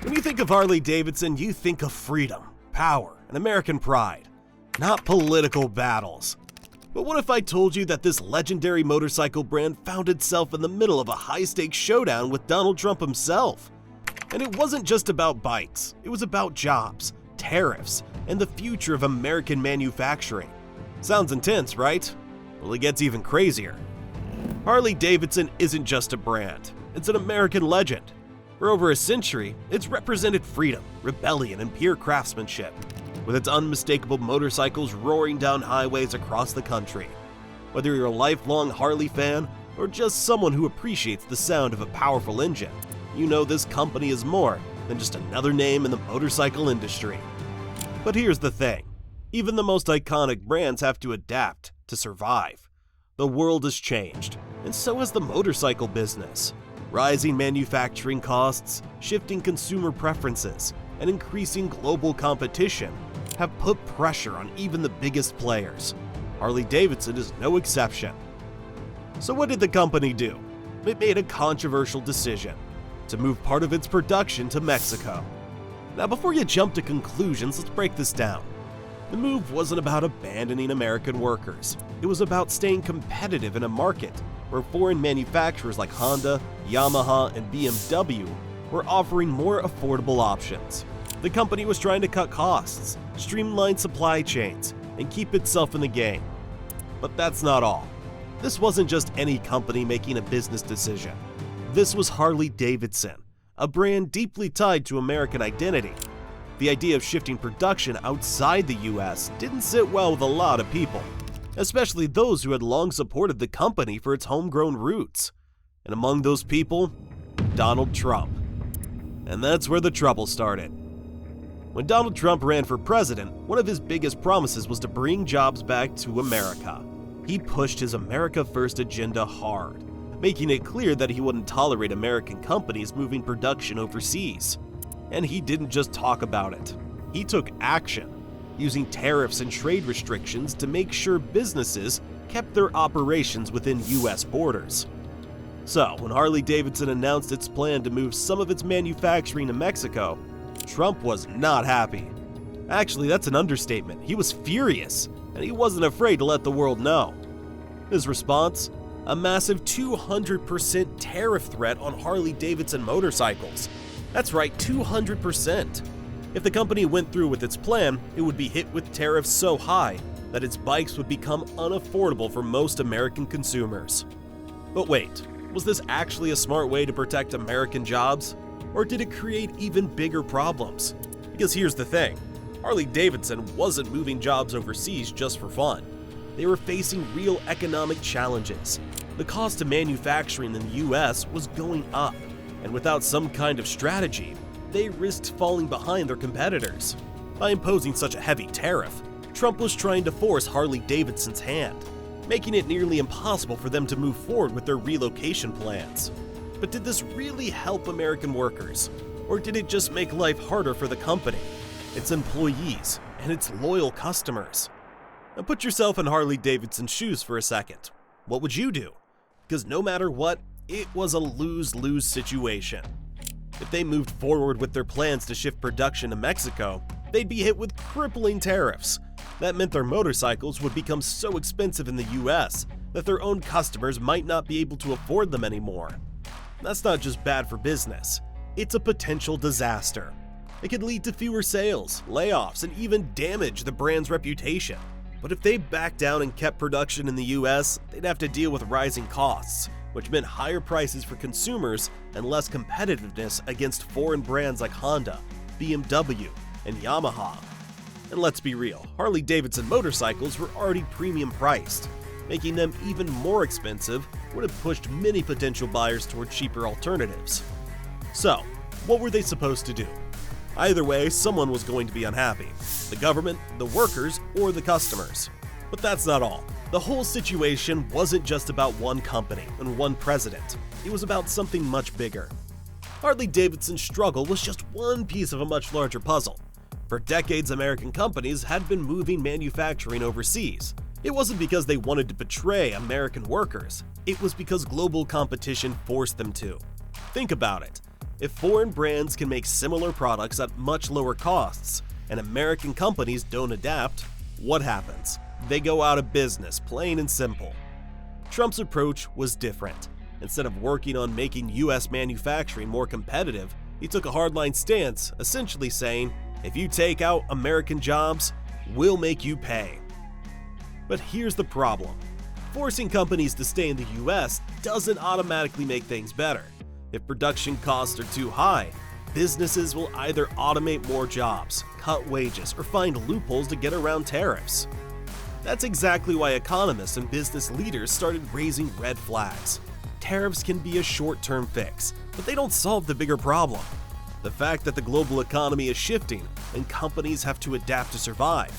When you think of Harley-Davidson, you think of freedom, power, and American pride, not political battles. But what if I told you that this legendary motorcycle brand found itself in the middle of a high-stakes showdown with Donald Trump himself? And it wasn't just about bikes, it was about jobs, tariffs, and the future of American manufacturing. Sounds intense, right? Well, it gets even crazier. Harley-Davidson isn't just a brand, it's an American legend. For over a century, it's represented freedom, rebellion, and pure craftsmanship, with its unmistakable motorcycles roaring down highways across the country. Whether you're a lifelong Harley fan or just someone who appreciates the sound of a powerful engine, you know this company is more than just another name in the motorcycle industry. But here's the thing, even the most iconic brands have to adapt to survive. The world has changed, and so has the motorcycle business. Rising manufacturing costs, shifting consumer preferences, and increasing global competition have put pressure on even the biggest players. Harley-Davidson is no exception. So what did the company do? It made a controversial decision to move part of its production to Mexico. Now, before you jump to conclusions, let's break this down. The move wasn't about abandoning American workers. It was about staying competitive in a market where foreign manufacturers like Honda, Yamaha, and BMW were offering more affordable options. The company was trying to cut costs, streamline supply chains, and keep itself in the game. But that's not all. This wasn't just any company making a business decision. This was Harley-Davidson, a brand deeply tied to American identity. The idea of shifting production outside the US didn't sit well with a lot of people, especially those who had long supported the company for its homegrown roots. And among those people, Donald Trump. And that's where the trouble started. When Donald Trump ran for president, one of his biggest promises was to bring jobs back to America. He pushed his America First agenda hard, making it clear that he wouldn't tolerate American companies moving production overseas. And he didn't just talk about it. He took action, using tariffs and trade restrictions to make sure businesses kept their operations within US borders. So, when Harley-Davidson announced its plan to move some of its manufacturing to Mexico, Trump was not happy. Actually, that's an understatement. He was furious, and he wasn't afraid to let the world know. His response? A massive 200% tariff threat on Harley-Davidson motorcycles. That's right, 200%. If the company went through with its plan, it would be hit with tariffs so high that its bikes would become unaffordable for most American consumers. But wait, was this actually a smart way to protect American jobs? Or did it create even bigger problems? Because here's the thing, Harley-Davidson wasn't moving jobs overseas just for fun. They were facing real economic challenges. The cost of manufacturing in the US was going up, and without some kind of strategy, they risked falling behind their competitors. By imposing such a heavy tariff, Trump was trying to force Harley-Davidson's hand, making it nearly impossible for them to move forward with their relocation plans. But did this really help American workers? Or did it just make life harder for the company, its employees, and its loyal customers? Now put yourself in Harley-Davidson's shoes for a second. What would you do? Because no matter what, it was a lose-lose situation. If they moved forward with their plans to shift production to Mexico, they'd be hit with crippling tariffs. That meant their motorcycles would become so expensive in the US that their own customers might not be able to afford them anymore. That's not just bad for business, it's a potential disaster. It could lead to fewer sales, layoffs, and even damage the brand's reputation. But if they backed down and kept production in the US, they'd have to deal with rising costs, which meant higher prices for consumers and less competitiveness against foreign brands like Honda, BMW, and Yamaha. And let's be real, Harley-Davidson motorcycles were already premium priced. Making them even more expensive would have pushed many potential buyers toward cheaper alternatives. So, what were they supposed to do? Either way, someone was going to be unhappy. The government, the workers, or the customers. But that's not all. The whole situation wasn't just about one company and one president. It was about something much bigger. Harley-Davidson's struggle was just one piece of a much larger puzzle. For decades, American companies had been moving manufacturing overseas. It wasn't because they wanted to betray American workers. It was because global competition forced them to. Think about it. If foreign brands can make similar products at much lower costs, and American companies don't adapt, what happens? They go out of business, plain and simple. Trump's approach was different. Instead of working on making US manufacturing more competitive, he took a hardline stance, essentially saying, if you take out American jobs, we'll make you pay. But here's the problem. Forcing companies to stay in the US doesn't automatically make things better. If production costs are too high, businesses will either automate more jobs, cut wages, or find loopholes to get around tariffs. That's exactly why economists and business leaders started raising red flags. Tariffs can be a short-term fix, but they don't solve the bigger problem. The fact that the global economy is shifting and companies have to adapt to survive.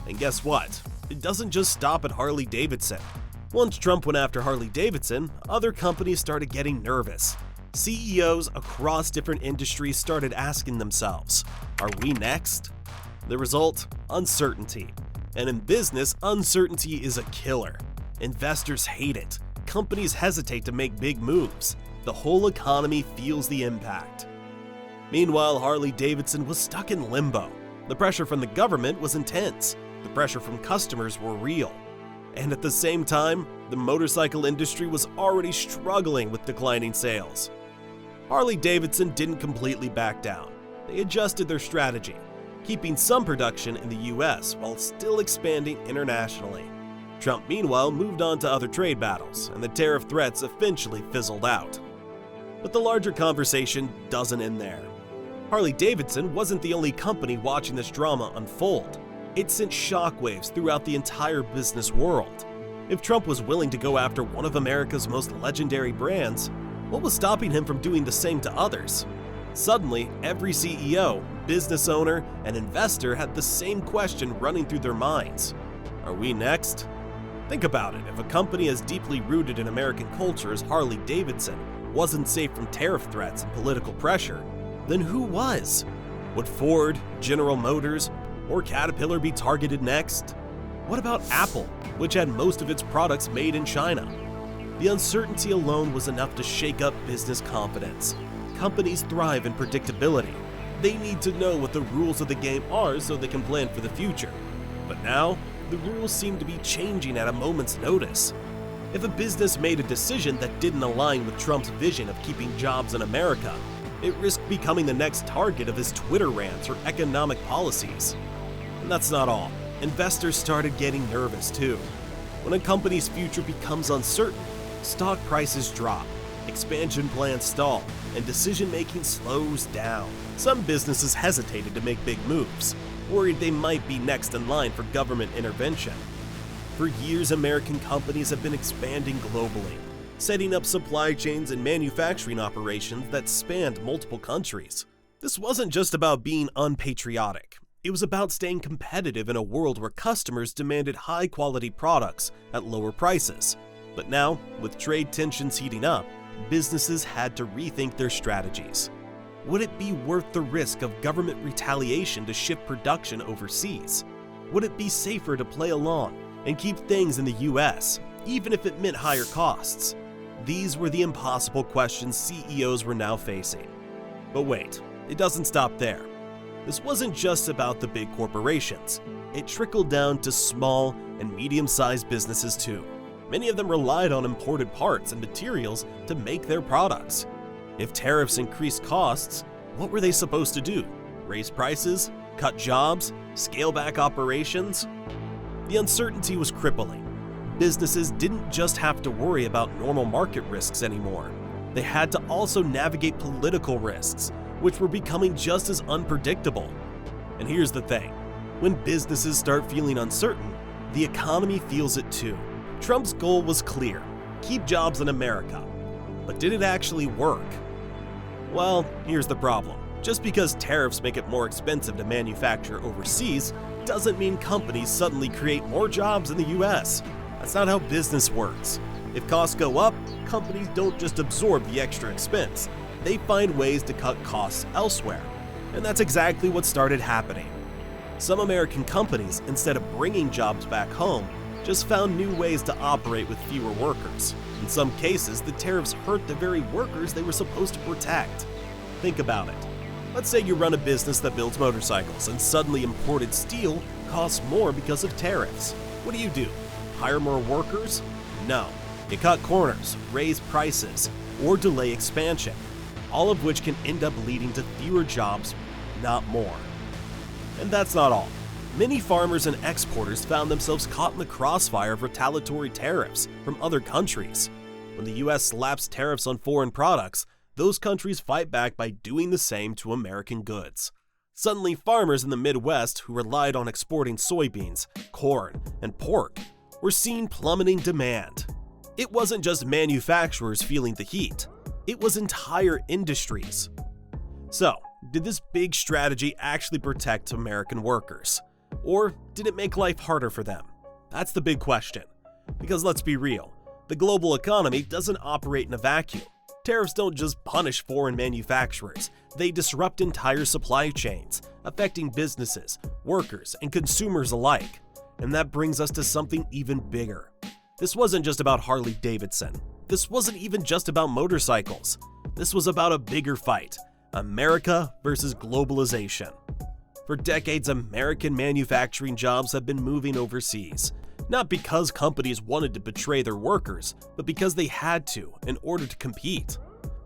And guess what? It doesn't just stop at Harley-Davidson. Once Trump went after Harley-Davidson, other companies started getting nervous. CEOs across different industries started asking themselves, are we next? The result? Uncertainty. And in business, uncertainty is a killer. Investors hate it. Companies hesitate to make big moves. The whole economy feels the impact. Meanwhile, Harley-Davidson was stuck in limbo. The pressure from the government was intense. The pressure from customers were real. And at the same time, the motorcycle industry was already struggling with declining sales. Harley-Davidson didn't completely back down. They adjusted their strategy, keeping some production in the US while still expanding internationally. Trump, meanwhile, moved on to other trade battles, and the tariff threats eventually fizzled out. But the larger conversation doesn't end there. Harley-Davidson wasn't the only company watching this drama unfold. It sent shockwaves throughout the entire business world. If Trump was willing to go after one of America's most legendary brands, what was stopping him from doing the same to others? Suddenly, every CEO, business owner, and investor had the same question running through their minds. Are we next? Think about it, if a company as deeply rooted in American culture as Harley-Davidson wasn't safe from tariff threats and political pressure, then who was? Would Ford, General Motors, or Caterpillar be targeted next? What about Apple, which had most of its products made in China? The uncertainty alone was enough to shake up business confidence. Companies thrive in predictability. They need to know what the rules of the game are so they can plan for the future. But now, the rules seem to be changing at a moment's notice. If a business made a decision that didn't align with Trump's vision of keeping jobs in America, it risked becoming the next target of his Twitter rants or economic policies. And that's not all. Investors started getting nervous too. When a company's future becomes uncertain, stock prices drop, expansion plans stall, and decision-making slows down. Some businesses hesitated to make big moves, worried they might be next in line for government intervention. For years, American companies have been expanding globally, setting up supply chains and manufacturing operations that spanned multiple countries. This wasn't just about being unpatriotic. It was about staying competitive in a world where customers demanded high-quality products at lower prices. But now, with trade tensions heating up, businesses had to rethink their strategies. Would it be worth the risk of government retaliation to shift production overseas? Would it be safer to play along and keep things in the US, even if it meant higher costs? These were the impossible questions CEOs were now facing. But wait, it doesn't stop there. This wasn't just about the big corporations. It trickled down to small and medium-sized businesses too. Many of them relied on imported parts and materials to make their products. If tariffs increased costs, what were they supposed to do? Raise prices? Cut jobs? Scale back operations? The uncertainty was crippling. Businesses didn't just have to worry about normal market risks anymore. They had to also navigate political risks, which were becoming just as unpredictable. And here's the thing. When businesses start feeling uncertain, the economy feels it too. Trump's goal was clear: keep jobs in America. But did it actually work? Well, here's the problem. Just because tariffs make it more expensive to manufacture overseas doesn't mean companies suddenly create more jobs in the US. That's not how business works. If costs go up, companies don't just absorb the extra expense. They find ways to cut costs elsewhere. And that's exactly what started happening. Some American companies, instead of bringing jobs back home, just found new ways to operate with fewer workers. In some cases, the tariffs hurt the very workers they were supposed to protect. Think about it. Let's say you run a business that builds motorcycles and suddenly imported steel costs more because of tariffs. What do? Hire more workers? No. You cut corners, raise prices, or delay expansion, all of which can end up leading to fewer jobs, not more. And that's not all. Many farmers and exporters found themselves caught in the crossfire of retaliatory tariffs from other countries. When the US slaps tariffs on foreign products, those countries fight back by doing the same to American goods. Suddenly, farmers in the Midwest who relied on exporting soybeans, corn, and pork were seeing plummeting demand. It wasn't just manufacturers feeling the heat, it was entire industries. So, did this big strategy actually protect American workers? Or did it make life harder for them? That's the big question. Because let's be real, the global economy doesn't operate in a vacuum. Tariffs don't just punish foreign manufacturers, they disrupt entire supply chains, affecting businesses, workers, and consumers alike. And that brings us to something even bigger. This wasn't just about Harley-Davidson. This wasn't even just about motorcycles. This was about a bigger fight: America versus globalization. For decades, American manufacturing jobs have been moving overseas, not because companies wanted to betray their workers, but because they had to in order to compete.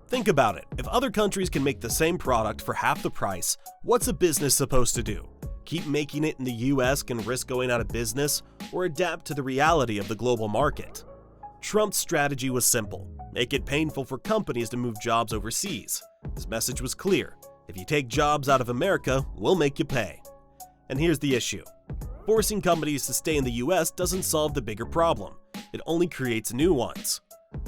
Think about it. If other countries can make the same product for half the price, what's a business supposed to do? Keep making it in the US and risk going out of business, or adapt to the reality of the global market? Trump's strategy was simple: make it painful for companies to move jobs overseas. His message was clear: if you take jobs out of America, we'll make you pay. And here's the issue. Forcing companies to stay in the US doesn't solve the bigger problem. It only creates new ones.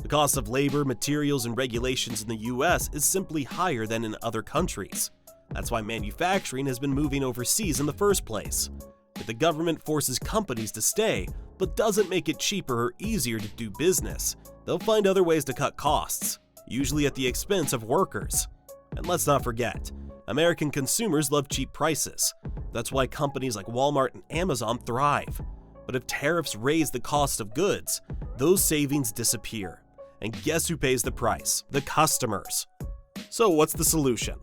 The cost of labor, materials, and regulations in the US is simply higher than in other countries. That's why manufacturing has been moving overseas in the first place. If the government forces companies to stay, but doesn't make it cheaper or easier to do business, they'll find other ways to cut costs, usually at the expense of workers. And let's not forget, American consumers love cheap prices. That's why companies like Walmart and Amazon thrive. But if tariffs raise the cost of goods, those savings disappear. And guess who pays the price? The customers. So what's the solution?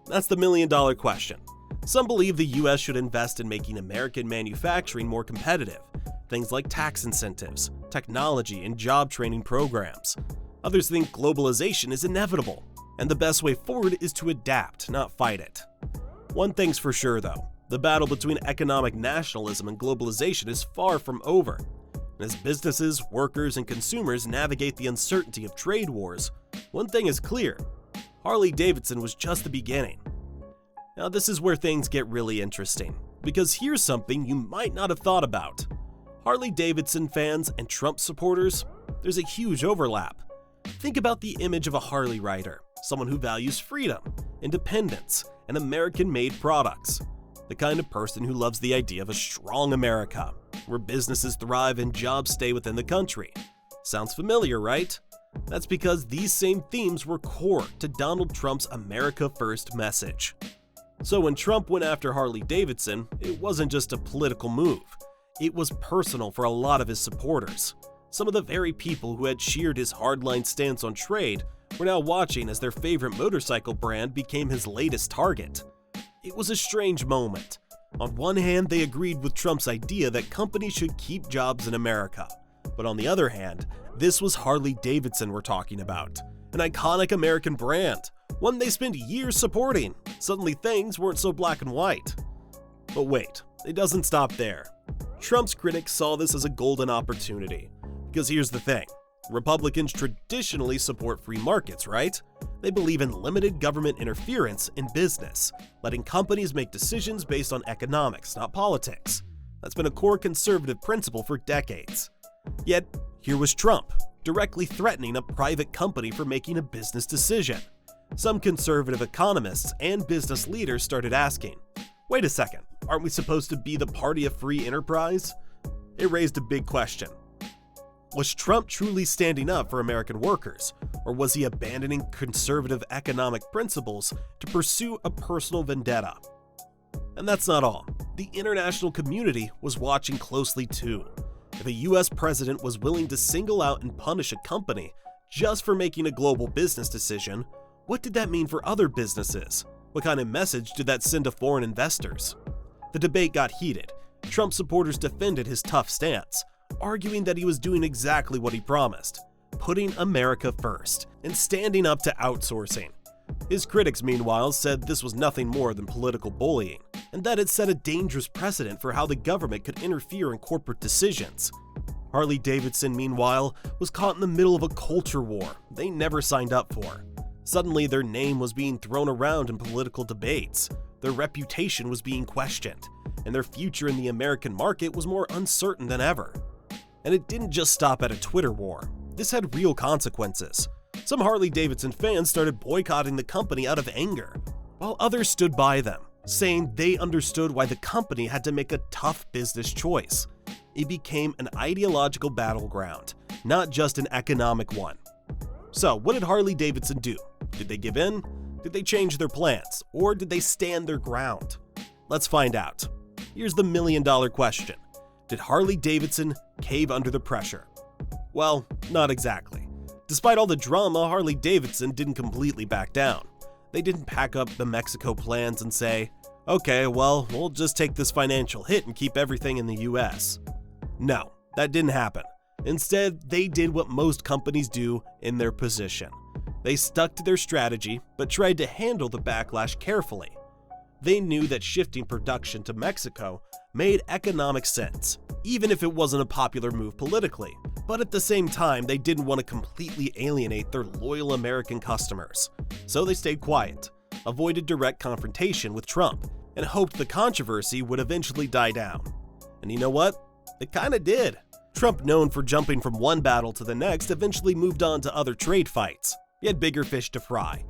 That's the million-dollar question. Some believe the US should invest in making American manufacturing more competitive. Things like tax incentives, technology, and job training programs. Others think globalization is inevitable, and the best way forward is to adapt, not fight it. One thing's for sure though, the battle between economic nationalism and globalization is far from over. And as businesses, workers, and consumers navigate the uncertainty of trade wars, one thing is clear: Harley-Davidson was just the beginning. Now this is where things get really interesting, because here's something you might not have thought about. Harley-Davidson fans and Trump supporters, there's a huge overlap. Think about the image of a Harley rider, someone who values freedom, independence, and American-made products. The kind of person who loves the idea of a strong America, where businesses thrive and jobs stay within the country. Sounds familiar, right? That's because these same themes were core to Donald Trump's America First message. So when Trump went after Harley-Davidson, it wasn't just a political move. It was personal for a lot of his supporters. Some of the very people who had cheered his hardline stance on trade were now watching as their favorite motorcycle brand became his latest target. It was a strange moment. On one hand, they agreed with Trump's idea that companies should keep jobs in America. But on the other hand, this was Harley-Davidson we're talking about, an iconic American brand, one they spent years supporting. Suddenly things weren't so black and white. But wait, it doesn't stop there. Trump's critics saw this as a golden opportunity. Because here's the thing, Republicans traditionally support free markets, right? They believe in limited government interference in business, letting companies make decisions based on economics, not politics. That's been a core conservative principle for decades. Yet, here was Trump, directly threatening a private company for making a business decision. Some conservative economists and business leaders started asking, wait a second, aren't we supposed to be the party of free enterprise? It raised a big question. Was Trump truly standing up for American workers, or was he abandoning conservative economic principles to pursue a personal vendetta? And that's not all. The international community was watching closely too. If a US president was willing to single out and punish a company just for making a global business decision, What did that mean for other businesses? What kind of message did that send to foreign investors? The debate got heated. Trump supporters defended his tough stance, arguing that he was doing exactly what he promised, putting America first and standing up to outsourcing. His critics, meanwhile, said this was nothing more than political bullying, and that it set a dangerous precedent for how the government could interfere in corporate decisions. Harley-Davidson, meanwhile, was caught in the middle of a culture war they never signed up for. Suddenly, their name was being thrown around in political debates, their reputation was being questioned, and their future in the American market was more uncertain than ever. And it didn't just stop at a Twitter war. This had real consequences. Some Harley-Davidson fans started boycotting the company out of anger, while others stood by them, saying they understood why the company had to make a tough business choice. It became an ideological battleground, not just an economic one. So, what did Harley-Davidson do? Did they give in? Did they change their plans? Or did they stand their ground? Let's find out. Here's the million-dollar question. Did Harley-Davidson cave under the pressure? Well, not exactly. Despite all the drama, Harley-Davidson didn't completely back down. They didn't pack up the Mexico plans and say, okay, well, we'll just take this financial hit and keep everything in the US. No, that didn't happen. Instead, they did what most companies do in their position. They stuck to their strategy, but tried to handle the backlash carefully. They knew that shifting production to Mexico made economic sense, even if it wasn't a popular move politically. But at the same time, they didn't want to completely alienate their loyal American customers. So they stayed quiet, avoided direct confrontation with Trump, and hoped the controversy would eventually die down. And you know what? It kinda did. Trump, known for jumping from one battle to the next, eventually moved on to other trade fights. He had bigger fish to fry: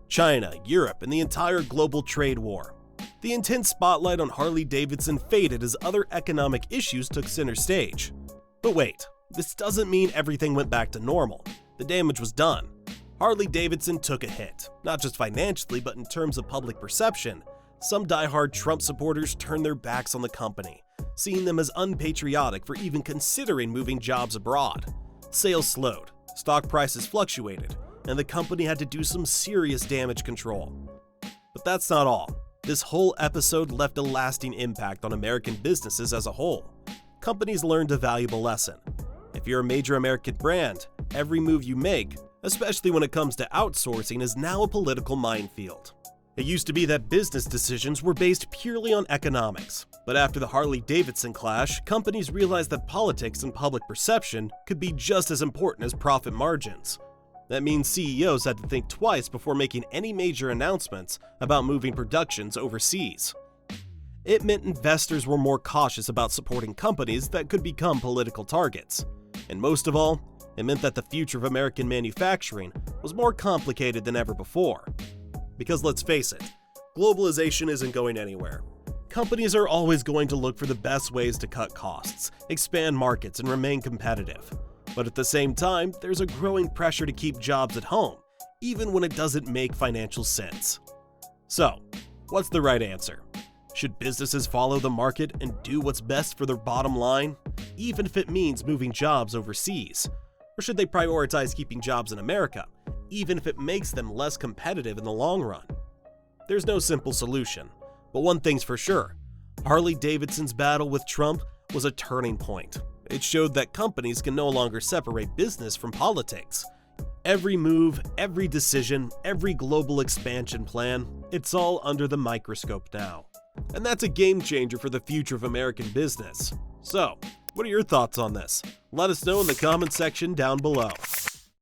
China, Europe, and the entire global trade war. The intense spotlight on Harley-Davidson faded as other economic issues took center stage. But wait, this doesn't mean everything went back to normal. The damage was done. Harley-Davidson took a hit, not just financially, but in terms of public perception. Some die-hard Trump supporters turned their backs on the company, seeing them as unpatriotic for even considering moving jobs abroad. Sales slowed, stock prices fluctuated, and the company had to do some serious damage control. But that's not all. This whole episode left a lasting impact on American businesses as a whole. Companies learned a valuable lesson. If you're a major American brand, every move you make, especially when it comes to outsourcing, is now a political minefield. It used to be that business decisions were based purely on economics, but after the Harley-Davidson clash, companies realized that politics and public perception could be just as important as profit margins. That means CEOs had to think twice before making any major announcements about moving productions overseas. It meant investors were more cautious about supporting companies that could become political targets. And most of all, it meant that the future of American manufacturing was more complicated than ever before. Because let's face it, globalization isn't going anywhere. Companies are always going to look for the best ways to cut costs, expand markets, and remain competitive. But at the same time, there's a growing pressure to keep jobs at home, even when it doesn't make financial sense. So, what's the right answer? Should businesses follow the market and do what's best for their bottom line, even if it means moving jobs overseas? Or should they prioritize keeping jobs in America, even if it makes them less competitive in the long run? There's no simple solution, but one thing's for sure: Harley-Davidson's battle with Trump was a turning point. It showed that companies can no longer separate business from politics. Every move, every decision, every global expansion plan, it's all under the microscope now. And that's a game changer for the future of American business. So, what are your thoughts on this? Let us know in the comment section down below.